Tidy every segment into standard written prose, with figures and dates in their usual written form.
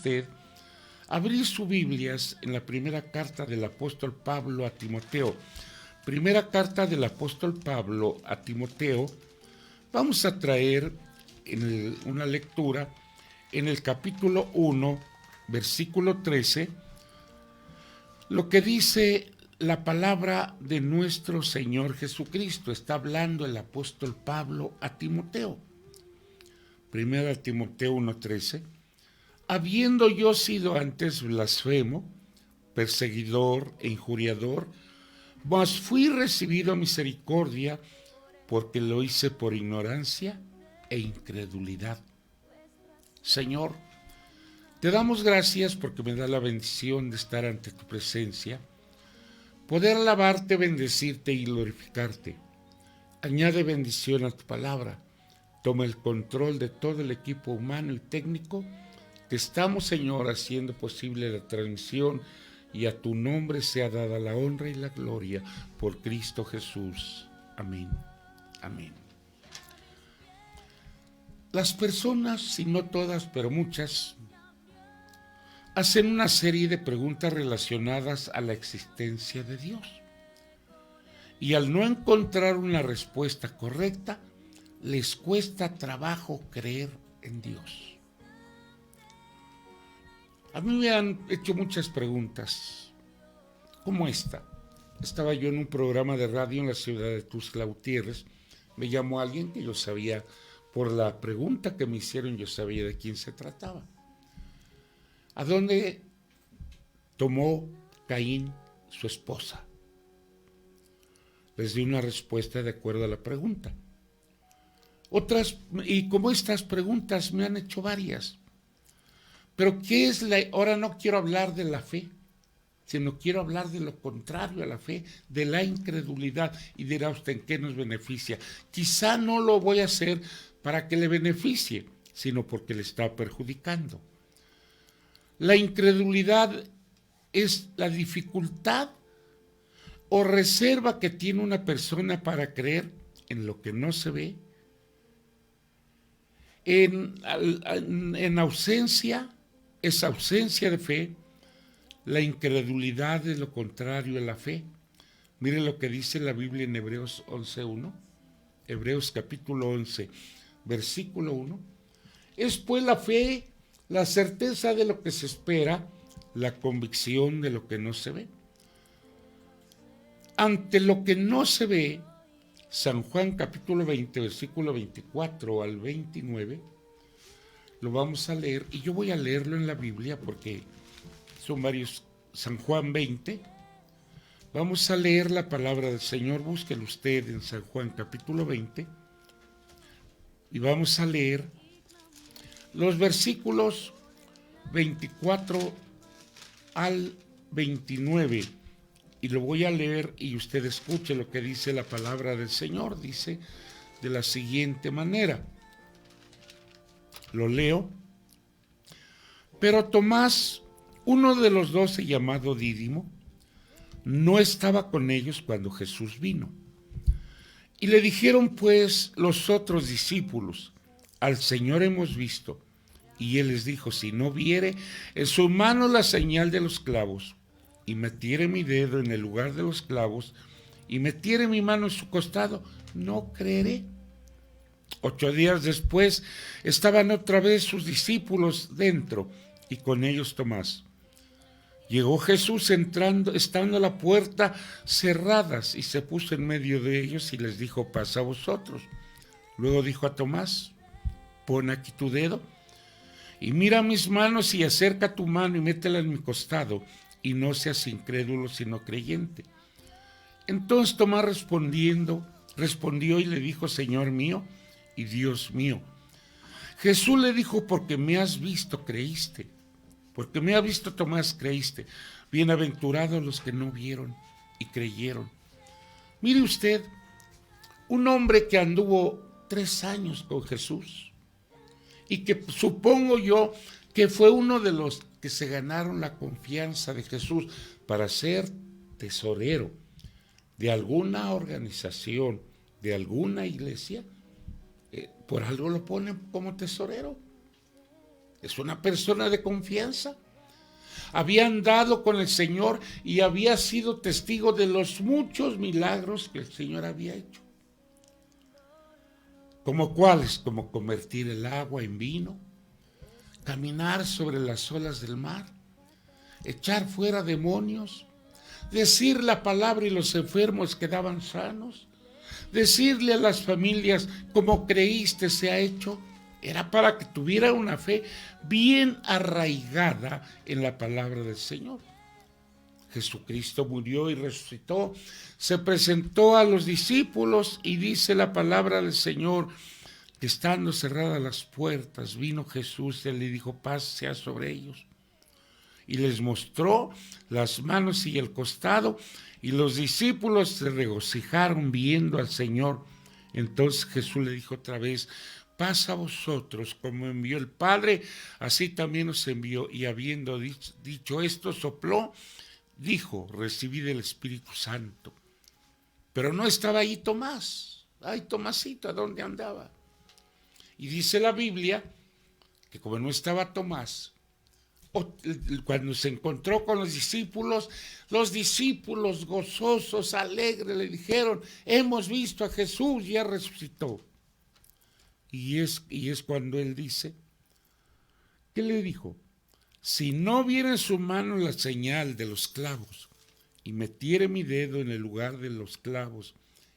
usted abrir sus Biblias en la primera carta del apóstol Pablo a Timoteo. Primera carta del apóstol Pablo a Timoteo. Vamos a traer una lectura en el capítulo 1, versículo 13, lo que dice la palabra de nuestro Señor Jesucristo. Está hablando el apóstol Pablo a Timoteo. Primera Timoteo 1:13. Habiendo yo sido antes blasfemo, perseguidor e injuriador, mas fui recibido a misericordia, porque lo hice por ignorancia e incredulidad. Señor, te damos gracias porque me da la bendición de estar ante tu presencia, poder alabarte, bendecirte y glorificarte. Añade bendición a tu palabra. Toma el control de todo el equipo humano y técnico que estamos, Señor, haciendo posible la transmisión, y a tu nombre sea dada la honra y la gloria por Cristo Jesús. Amén. Amén. Las personas, si no todas, pero muchas, hacen una serie de preguntas relacionadas a la existencia de Dios. Y al no encontrar una respuesta correcta, les cuesta trabajo creer en Dios. A mí me han hecho muchas preguntas, como esta. Estaba yo en un programa de radio en la ciudad de Tuxtla Gutiérrez. Me llamó alguien que yo sabía, por la pregunta que me hicieron, yo sabía de quién se trataba. ¿A dónde tomó Caín su esposa? Les di una respuesta de acuerdo a la pregunta. Otras, y como estas preguntas me han hecho varias. Pero ¿qué es ahora no quiero hablar de la fe, sino quiero hablar de lo contrario a la fe, de la incredulidad. Y dirá usted, ¿en qué nos beneficia? Quizá no lo voy a hacer para que le beneficie, sino porque le está perjudicando. La incredulidad es la dificultad o reserva que tiene una persona para creer en lo que no se ve, en ausencia. Esa ausencia de fe. La incredulidad es lo contrario a la fe. Mire lo que dice la Biblia en Hebreos 11:1. Hebreos capítulo 11, versículo 1. Es pues la fe, la certeza de lo que se espera, la convicción de lo que no se ve. Ante lo que no se ve, San Juan capítulo 20, versículo 24 al 29, lo vamos a leer, y yo voy a leerlo en la Biblia porque son varios. San Juan 20, vamos a leer la palabra del Señor. Búsquelo usted en San Juan capítulo 20 y vamos a leer los versículos 24 al 29, y lo voy a leer y usted escuche lo que dice la palabra del Señor. Dice de la siguiente manera. Lo leo. Pero Tomás, uno de los 12 llamado Dídimo, no estaba con ellos cuando Jesús vino. Y le dijeron pues los otros discípulos: al Señor hemos visto. Y él les dijo: si no viere en su mano la señal de los clavos, y metiere mi dedo en el lugar de los clavos, y metiere mi mano en su costado, no creeré. 8 días después estaban otra vez sus discípulos dentro, y con ellos Tomás. Llegó Jesús estando la puerta cerradas, y se puso en medio de ellos y les dijo: pasa a vosotros. Luego dijo a Tomás: pon aquí tu dedo y mira mis manos, y acerca tu mano y métela en mi costado, y no seas incrédulo sino creyente. Entonces Tomás respondió y le dijo: Señor mío y Dios mío. Jesús le dijo: porque me has visto, creíste. Porque me ha visto Tomás, creíste. Bienaventurados los que no vieron y creyeron. Mire usted, un hombre que anduvo 3 años con Jesús, y que supongo yo que fue uno de los que se ganaron la confianza de Jesús para ser tesorero de alguna organización, de alguna iglesia. Por algo lo ponen como tesorero. Es una persona de confianza. Había andado con el Señor y había sido testigo de los muchos milagros que el Señor había hecho. ¿Como cuáles? Como convertir el agua en vino, caminar sobre las olas del mar, echar fuera demonios, decir la palabra y los enfermos quedaban sanos, decirle a las familias, como creíste se ha hecho. Era para que tuviera una fe bien arraigada en la palabra del Señor. Jesucristo murió y resucitó, se presentó a los discípulos y dice la palabra del Señor que estando cerradas las puertas, vino Jesús y le dijo, paz sea sobre ellos. Y les mostró las manos y el costado, y los discípulos se regocijaron viendo al Señor. Entonces Jesús le dijo otra vez, paz a vosotros, como envió el Padre, así también os envió. Y habiendo dicho esto, sopló, dijo, recibid el Espíritu Santo. Pero no estaba ahí Tomás. Ay, Tomasito, ¿a dónde andaba? Y dice la Biblia que como no estaba Tomás, cuando se encontró con los discípulos gozosos, alegres, le dijeron, hemos visto a Jesús, ya resucitó. Y es cuando él dice, ¿qué le dijo? Si no viera en su mano la señal de los clavos, y metiere mi dedo en el lugar de los clavos,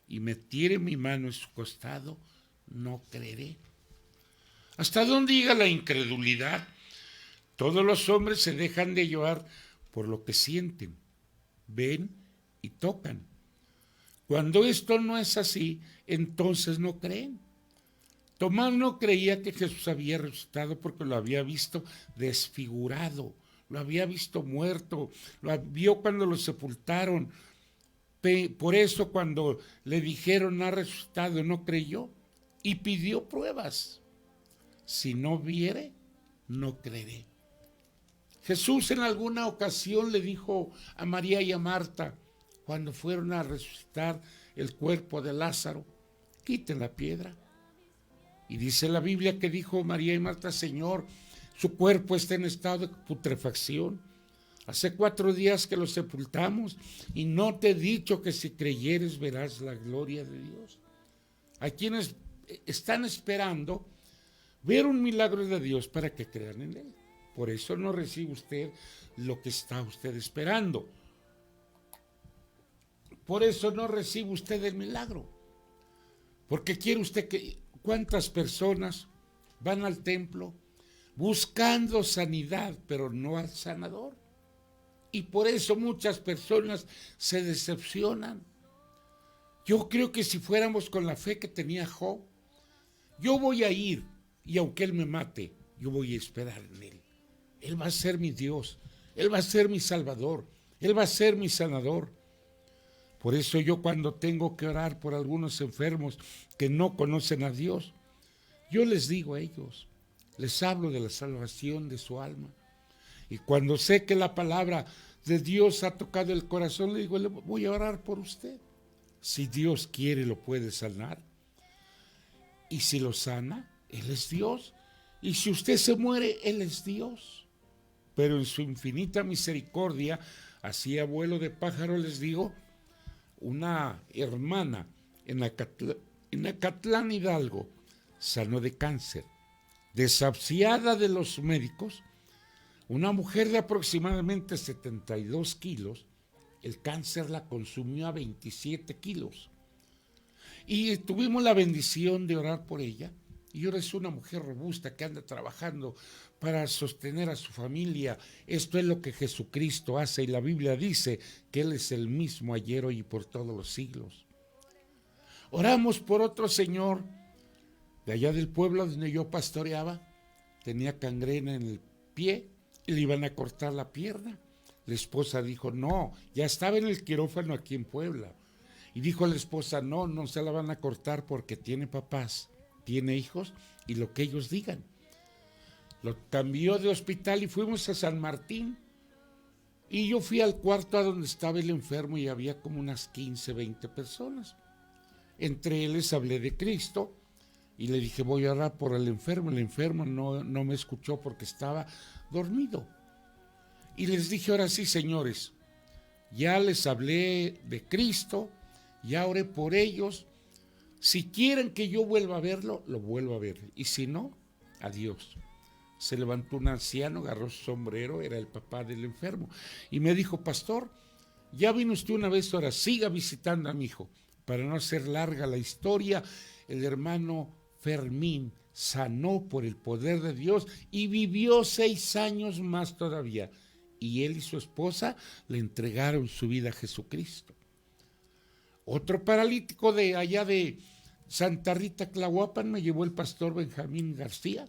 y metiere mi mano en su costado, no creeré. ¿Hasta dónde llega la incredulidad? Todos los hombres se dejan de llevar por lo que sienten, ven y tocan. Cuando esto no es así, entonces no creen. Tomás no creía que Jesús había resucitado porque lo había visto desfigurado, lo había visto muerto, lo vio cuando lo sepultaron. Por eso cuando le dijeron ha resucitado, no creyó y pidió pruebas. Si no viere, no creeré. Jesús en alguna ocasión le dijo a María y a Marta, cuando fueron a resucitar el cuerpo de Lázaro, quiten la piedra. Y dice la Biblia que dijo María y Marta, Señor, su cuerpo está en estado de putrefacción. Hace 4 días que lo sepultamos y no te he dicho que si creyeres verás la gloria de Dios. Hay quienes están esperando ver un milagro de Dios para que crean en él. Por eso no recibe usted lo que está usted esperando. Por eso no recibe usted el milagro. Porque quiere usted que... ¿Cuántas personas van al templo buscando sanidad, pero no al sanador? Y por eso muchas personas se decepcionan. Yo creo que si fuéramos con la fe que tenía Job, yo voy a ir y aunque él me mate, yo voy a esperar en él. Él va a ser mi Dios, él va a ser mi Salvador, él va a ser mi sanador. Por eso yo cuando tengo que orar por algunos enfermos que no conocen a Dios, yo les digo a ellos, les hablo de la salvación de su alma. Y cuando sé que la palabra de Dios ha tocado el corazón, le digo, voy a orar por usted. Si Dios quiere, lo puede sanar. Y si lo sana, Él es Dios. Y si usted se muere, Él es Dios. Pero en su infinita misericordia, así a vuelo de pájaro les digo, una hermana en Acatlán, Hidalgo, sanó de cáncer, desahuciada de los médicos, una mujer de aproximadamente 72 kilos, el cáncer la consumió a 27 kilos. Y tuvimos la bendición de orar por ella, y ahora es una mujer robusta que anda trabajando para sostener a su familia. Esto es lo que Jesucristo hace y la Biblia dice que Él es el mismo ayer, hoy y por todos los siglos. Oramos por otro señor de allá del pueblo donde yo pastoreaba, tenía gangrena en el pie y le iban a cortar la pierna. La esposa dijo, no, ya estaba en el quirófano aquí en Puebla. Y dijo la esposa, no, no se la van a cortar porque tiene papás, tiene hijos y lo que ellos digan. Lo cambió de hospital y fuimos a San Martín. Y yo fui al cuarto a donde estaba el enfermo y había como unas 15, 20 personas. Entre ellos hablé de Cristo Y le dije, voy a orar por el enfermo. El enfermo no me escuchó porque estaba dormido. Y les dije, ahora sí, señores, ya les hablé de Cristo, ya oré por ellos. Si quieren que yo vuelva a verlo, lo vuelvo a ver. Y si no, adiós. Se levantó un anciano, agarró su sombrero, era el papá del enfermo. Y me dijo, pastor, ya vino usted una vez, ahora siga visitando a mi hijo. Para no hacer larga la historia, el hermano Fermín sanó por el poder de Dios y vivió 6 años más todavía. Y él y su esposa le entregaron su vida a Jesucristo. Otro paralítico de allá de Santa Rita, Tlahuapan, me llevó el pastor Benjamín García.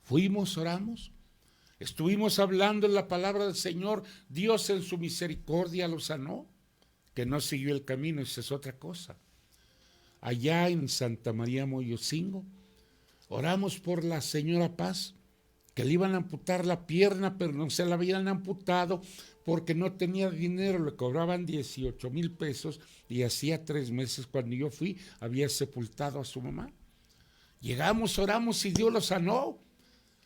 Fuimos, oramos, estuvimos hablando en la palabra del Señor. Dios en su misericordia lo sanó. Que no siguió el camino, esa es otra cosa. Allá en Santa María Moyocingo, oramos por la señora Paz, que le iban a amputar la pierna, pero no se la habían amputado porque no tenía dinero, le cobraban 18,000 pesos y hacía 3 meses cuando yo fui había sepultado a su mamá. Llegamos, oramos y Dios lo sanó.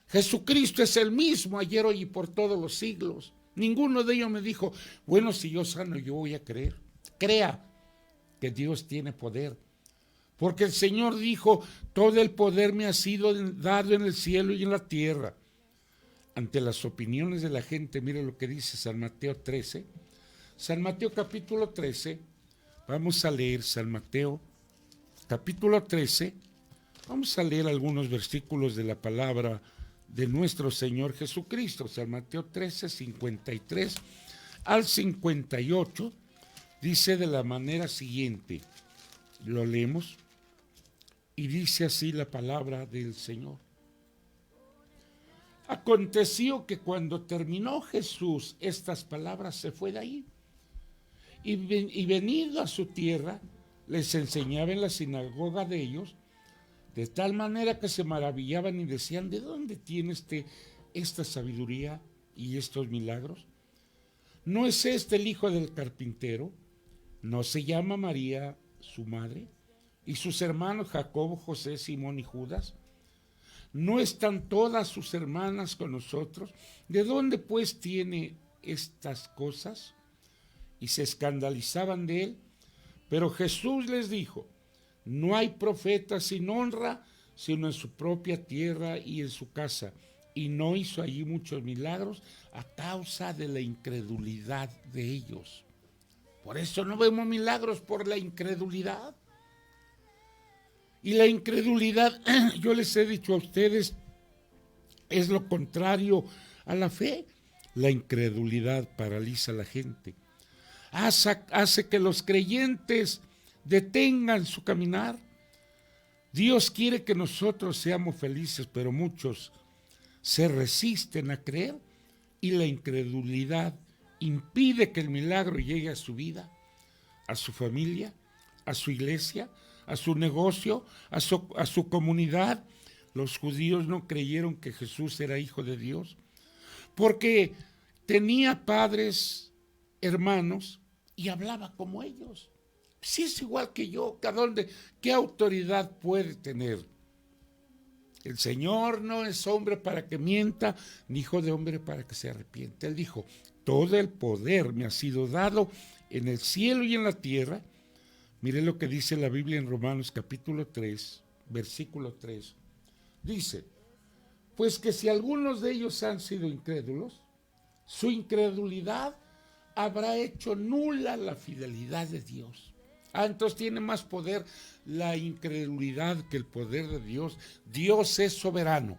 Jesucristo es el mismo ayer, hoy y por todos los siglos. Ninguno de ellos me dijo, bueno, si yo sano, yo voy a creer. Crea que Dios tiene poder. Porque el Señor dijo, todo el poder me ha sido dado en el cielo y en la tierra. Ante las opiniones de la gente, mire lo que dice San Mateo 13. San Mateo capítulo 13, vamos a leer San Mateo capítulo 13, vamos a leer algunos versículos de la palabra de nuestro Señor Jesucristo. San Mateo 13, 53 al 58, dice de la manera siguiente, lo leemos, y dice así la palabra del Señor. Aconteció que cuando terminó Jesús estas palabras, se fue de ahí, y venido a su tierra, les enseñaba en la sinagoga de ellos, de tal manera que se maravillaban y decían, ¿de dónde tiene esta sabiduría y estos milagros? ¿No es este el hijo del carpintero? ¿No se llama María su madre? ¿Y sus hermanos Jacobo, José, Simón y Judas? ¿No están todas sus hermanas con nosotros? ¿De dónde pues tiene estas cosas? Y se escandalizaban de él. Pero Jesús les dijo, no hay profeta sin honra, sino en su propia tierra y en su casa. Y no hizo allí muchos milagros a causa de la incredulidad de ellos. Por eso no vemos milagros, por la incredulidad. Y la incredulidad, yo les he dicho a ustedes, es lo contrario a la fe. La incredulidad paraliza a la gente. Hace que los creyentes detengan su caminar. Dios quiere que nosotros seamos felices, pero muchos se resisten a creer y la incredulidad impide que el milagro llegue a su vida, a su familia, a su iglesia, a su negocio, a su comunidad. Los judíos no creyeron que Jesús era hijo de Dios porque tenía padres, hermanos y hablaba como ellos. Si es igual que yo, ¿qué autoridad puede tener? El Señor no es hombre para que mienta, ni hijo de hombre para que se arrepienta. Él dijo, todo el poder me ha sido dado en el cielo y en la tierra. Mire lo que dice la Biblia en Romanos capítulo 3, versículo 3. Dice, pues que si algunos de ellos han sido incrédulos, su incredulidad habrá hecho nula la fidelidad de Dios. Entonces tiene más poder la incredulidad que el poder de Dios. Dios es soberano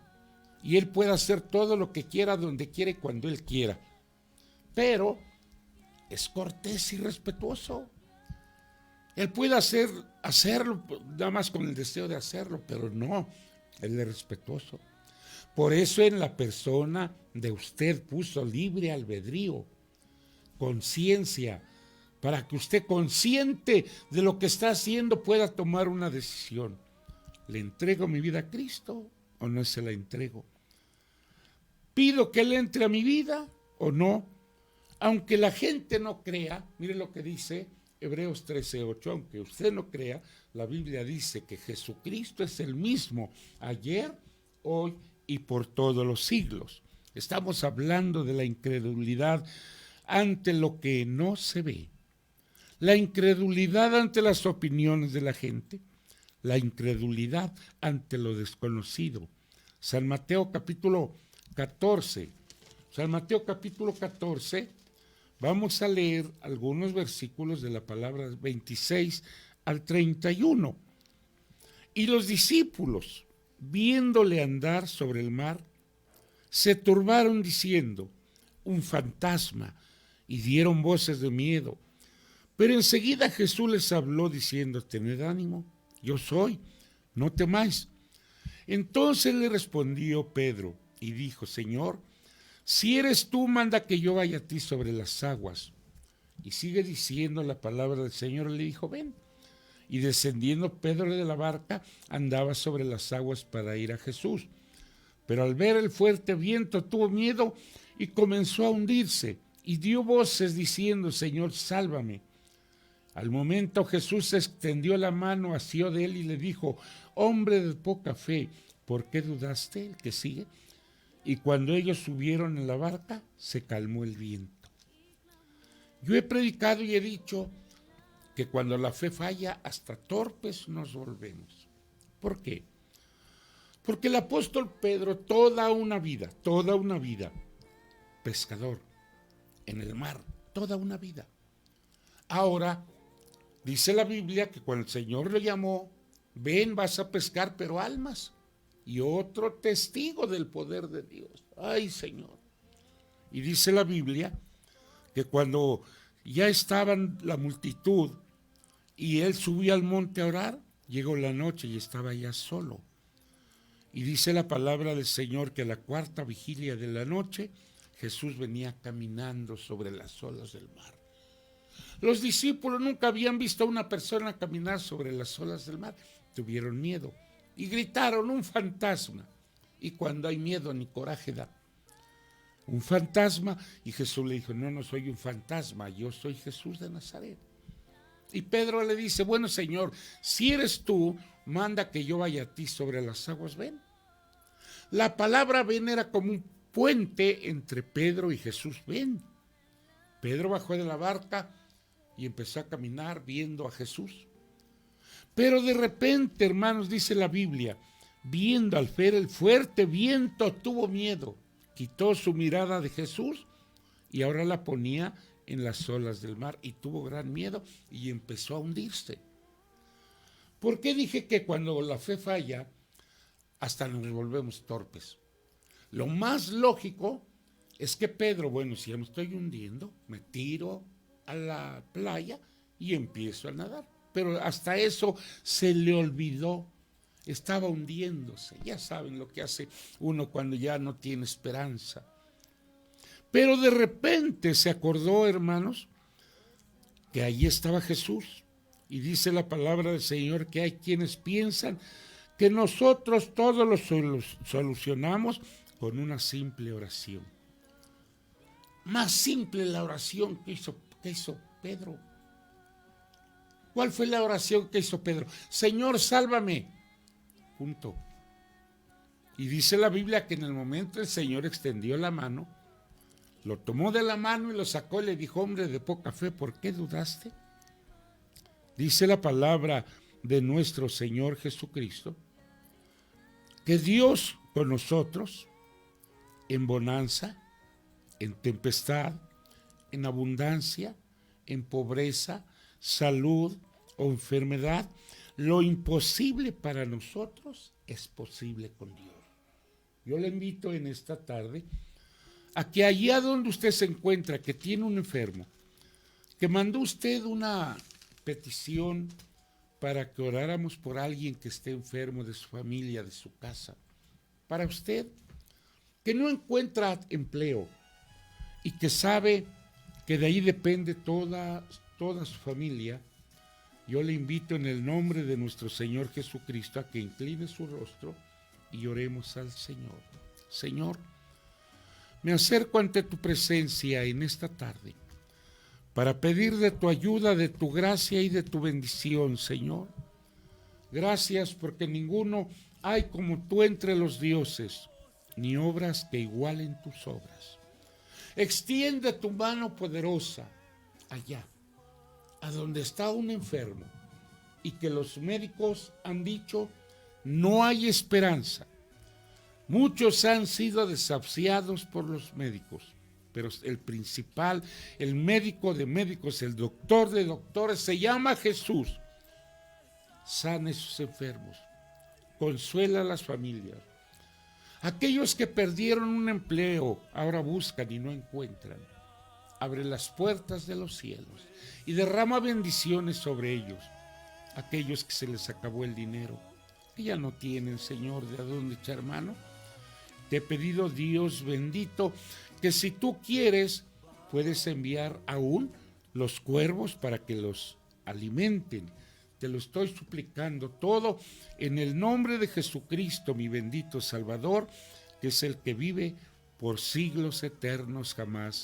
y Él puede hacer todo lo que quiera, donde quiera y cuando Él quiera. Pero es cortés y respetuoso. Él puede hacerlo nada más con el deseo de hacerlo, pero no, Él es respetuoso. Por eso en la persona de usted puso libre albedrío, conciencia, para que usted, consciente de lo que está haciendo, pueda tomar una decisión. ¿Le entrego mi vida a Cristo o no se la entrego? ¿Pido que Él entre a mi vida o no? Aunque la gente no crea, mire lo que dice Hebreos 13:8, aunque usted no crea, la Biblia dice que Jesucristo es el mismo ayer, hoy y por todos los siglos. Estamos hablando de la incredulidad ante lo que no se ve, la incredulidad ante las opiniones de la gente, la incredulidad ante lo desconocido. San Mateo capítulo 14. San Mateo capítulo 14, vamos a leer algunos versículos de la palabra 26 al 31. Y los discípulos, viéndole andar sobre el mar, se turbaron diciendo, un fantasma, y dieron voces de miedo. Pero enseguida Jesús les habló diciendo, tened ánimo, yo soy, no temáis. Entonces le respondió Pedro y dijo, Señor, si eres tú, manda que yo vaya a ti sobre las aguas. Y sigue diciendo la palabra del Señor, le dijo, ven. Y descendiendo Pedro de la barca, andaba sobre las aguas para ir a Jesús. Pero al ver el fuerte viento tuvo miedo y comenzó a hundirse. Y dio voces diciendo, Señor, sálvame. Al momento Jesús extendió la mano, asió de él y le dijo, hombre de poca fe, ¿por qué dudaste? El que sigue. Y cuando ellos subieron en la barca, se calmó el viento. Yo he predicado y he dicho que cuando la fe falla, hasta torpes nos volvemos. ¿Por qué? Porque el apóstol Pedro toda una vida, pescador en el mar, toda una vida. Ahora, dice la Biblia que cuando el Señor le llamó, ven, vas a pescar, pero almas. Y otro testigo del poder de Dios. ¡Ay, Señor! Y dice la Biblia que cuando ya estaban la multitud y él subió al monte a orar, llegó la noche y estaba ya solo. Y dice la palabra del Señor que a la cuarta vigilia de la noche, Jesús venía caminando sobre las olas del mar. Los discípulos nunca habían visto a una persona caminar sobre las olas del mar. Tuvieron miedo y gritaron, un fantasma. Y cuando hay miedo ni coraje da. Un fantasma. Y Jesús le dijo, no, no soy un fantasma, yo soy Jesús de Nazaret. Y Pedro le dice, bueno, Señor, si eres tú, manda que yo vaya a ti sobre las aguas, ven. La palabra ven era como un puente entre Pedro y Jesús, ven. Pedro bajó de la barca y empezó a caminar viendo a Jesús. Pero de repente, hermanos, dice la Biblia, viendo al ver el fuerte viento, tuvo miedo, quitó su mirada de Jesús y ahora la ponía en las olas del mar y tuvo gran miedo y empezó a hundirse. ¿Por qué dije que cuando la fe falla, hasta nos volvemos torpes? Lo más lógico es que Pedro, bueno, si ya me estoy hundiendo, me tiro a la playa y empiezo a nadar. Pero hasta eso se le olvidó, estaba hundiéndose. Ya saben lo que hace uno cuando ya no tiene esperanza. Pero de repente se acordó, hermanos, que allí estaba Jesús. Y dice la palabra del Señor que hay quienes piensan que nosotros todos lo solucionamos con una simple oración. Más simple la oración que hizo Pedro. ¿Cuál fue la oración que hizo Pedro? Señor, sálvame. Punto. Y dice la Biblia que en el momento el Señor extendió la mano, lo tomó de la mano y lo sacó y le dijo, hombre de poca fe, ¿por qué dudaste? Dice la palabra de nuestro Señor Jesucristo, que Dios con nosotros, en bonanza, en tempestad, en abundancia, en pobreza, salud o enfermedad, lo imposible para nosotros es posible con Dios. Yo le invito en esta tarde a que allá donde usted se encuentra, que tiene un enfermo, que mandó usted una petición para que oráramos por alguien que esté enfermo de su familia, de su casa, para usted que no encuentra empleo y que sabe que de ahí depende toda su familia, yo le invito en el nombre de nuestro Señor Jesucristo a que incline su rostro y oremos al Señor. Señor, me acerco ante tu presencia en esta tarde para pedir de tu ayuda, de tu gracia y de tu bendición, Señor. Gracias porque ninguno hay como tú entre los dioses, ni obras que igualen tus obras. Extiende tu mano poderosa allá, a donde está un enfermo, y que los médicos han dicho, no hay esperanza. Muchos han sido desahuciados por los médicos, pero el principal, el médico de médicos, el doctor de doctores, se llama Jesús. Sana a esos enfermos, consuela a las familias. Aquellos que perdieron un empleo, ahora buscan y no encuentran. Abre las puertas de los cielos y derrama bendiciones sobre ellos. Aquellos que se les acabó el dinero, que ya no tienen, Señor, de a dónde echar mano. Te he pedido, Dios bendito, que si tú quieres, puedes enviar aún los cuervos para que los alimenten. Te lo estoy suplicando todo en el nombre de Jesucristo, mi bendito Salvador, que es el que vive por siglos eternos jamás.